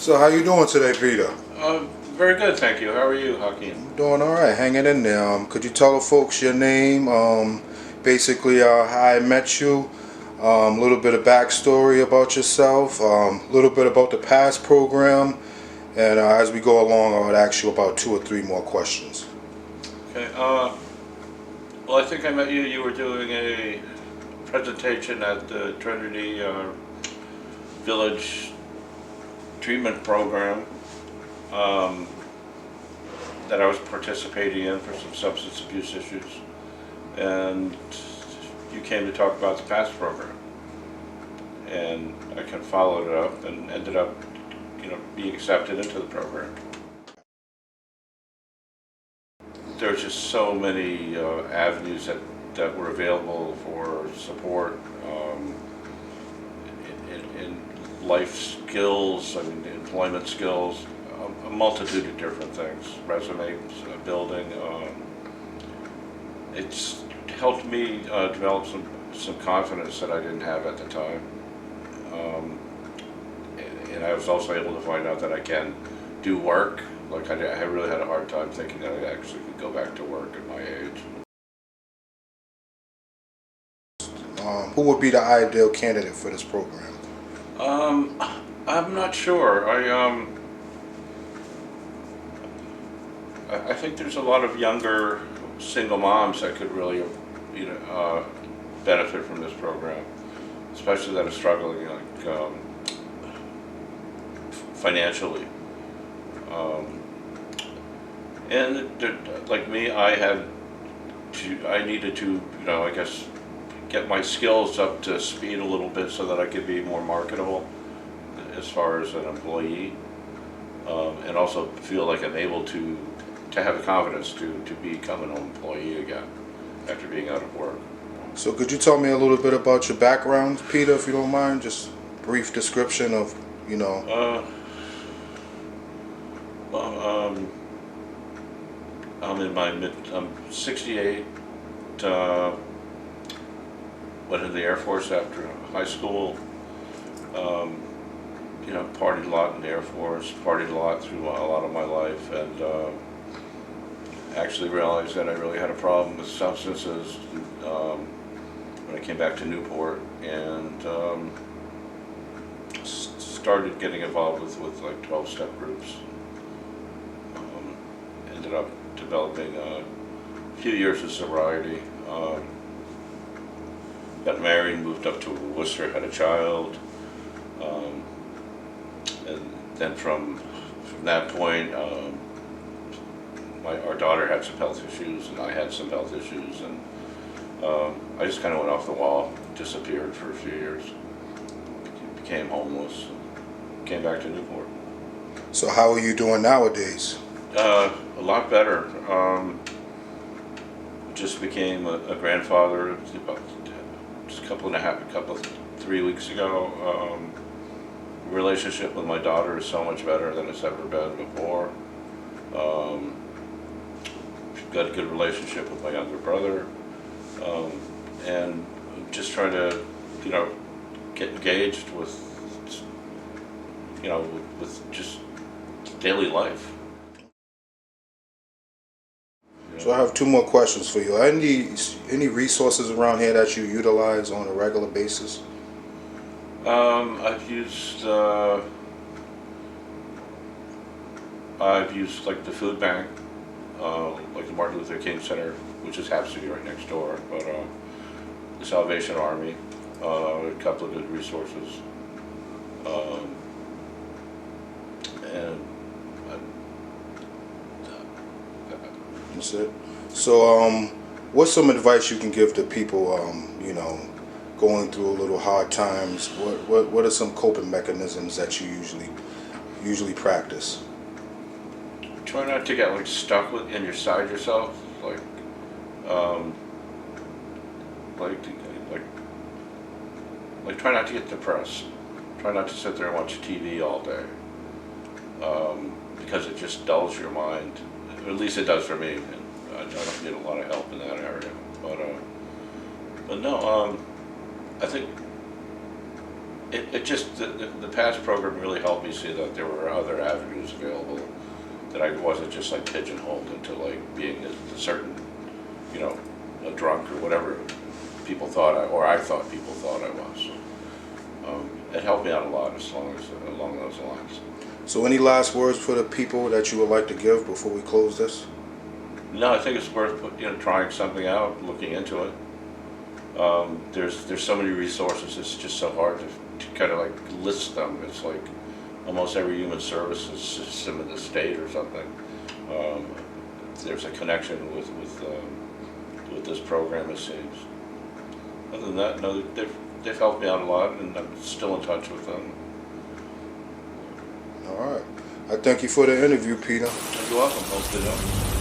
So how you doing today, Peter? Very good, thank you. How are you, Hakeem? Doing all right, hanging in there. Could you tell the folks your name, basically how I met you, a little bit of backstory about yourself, a little bit about the past program, and as we go along, I would ask you about 2 or 3 more questions. Okay. Well, I think I met you. You were doing a presentation at the Trinity Village treatment program that I was participating in for some substance abuse issues, and you came to talk about the past program, and I kind of followed it up and ended up, being accepted into the program. There's just so many avenues that were available for support in life skills, I mean, employment skills, a multitude of different things, resume building. It's helped me develop some confidence that I didn't have at the time. And I was also able to find out that I can do work. Like I really had a hard time thinking that I actually could go back to work at my age. Who would be the ideal candidate for this program? I'm not sure. I think there's a lot of younger single moms that could really, benefit from this program, especially that are struggling financially. And like me, I needed to, I guess, get my skills up to speed a little bit so that I could be more marketable as far as an employee, and also feel like I'm able to have the confidence to become an employee again after being out of work. So could you tell me a little bit about your background, Peter, if you don't mind? Just brief description of, Well, I'm 68. Went in the Air Force after high school. Partied a lot in the Air Force. Partied a lot through a lot of my life, and actually realized that I really had a problem with substances when I came back to Newport, and started getting involved with like 12-step groups. Ended up developing a few years of sobriety. Got married, moved up to Worcester, had a child, and then from that point, our daughter had some health issues, and I had some health issues, and I just kind of went off the wall, disappeared for a few years, became homeless, and came back to Newport. So how are you doing nowadays? A lot better. Just became a grandfather just a couple 3 weeks ago. Relationship with my daughter is so much better than it's ever been before. Got a good relationship with my younger brother, and just trying to, get engaged with, with just daily life. So I have 2 more questions for you. Any resources around here that you utilize on a regular basis? I've used like the food bank, like the Martin Luther King Center, which just happens to be right next door, but the Salvation Army, a couple of good resources, and That's it. So, what's some advice you can give to people, going through a little hard times? What are some coping mechanisms that you usually practice? try not to get like stuck inside yourself, um, like try not to get depressed. Try not to sit there and watch TV all day, because it just dulls your mind. At least it does for me, and I don't get a lot of help in that area. But no, I think it just, the past program really helped me see that there were other avenues available, that I wasn't just like pigeonholed into like being a certain, you know, a drunk or whatever people thought I thought people thought I was. It helped me out a lot along those lines. So any last words for the people that you would like to give before we close this? No, I think it's worth trying something out, looking into it. There's so many resources. It's just so hard to kind of like list them. It's like almost every human services system in the state or something. There's a connection with this program, it seems. Other than that, no, they've helped me out a lot, and I'm still in touch with them. All right. I thank you for the interview, Peter. You're welcome. Hope to know.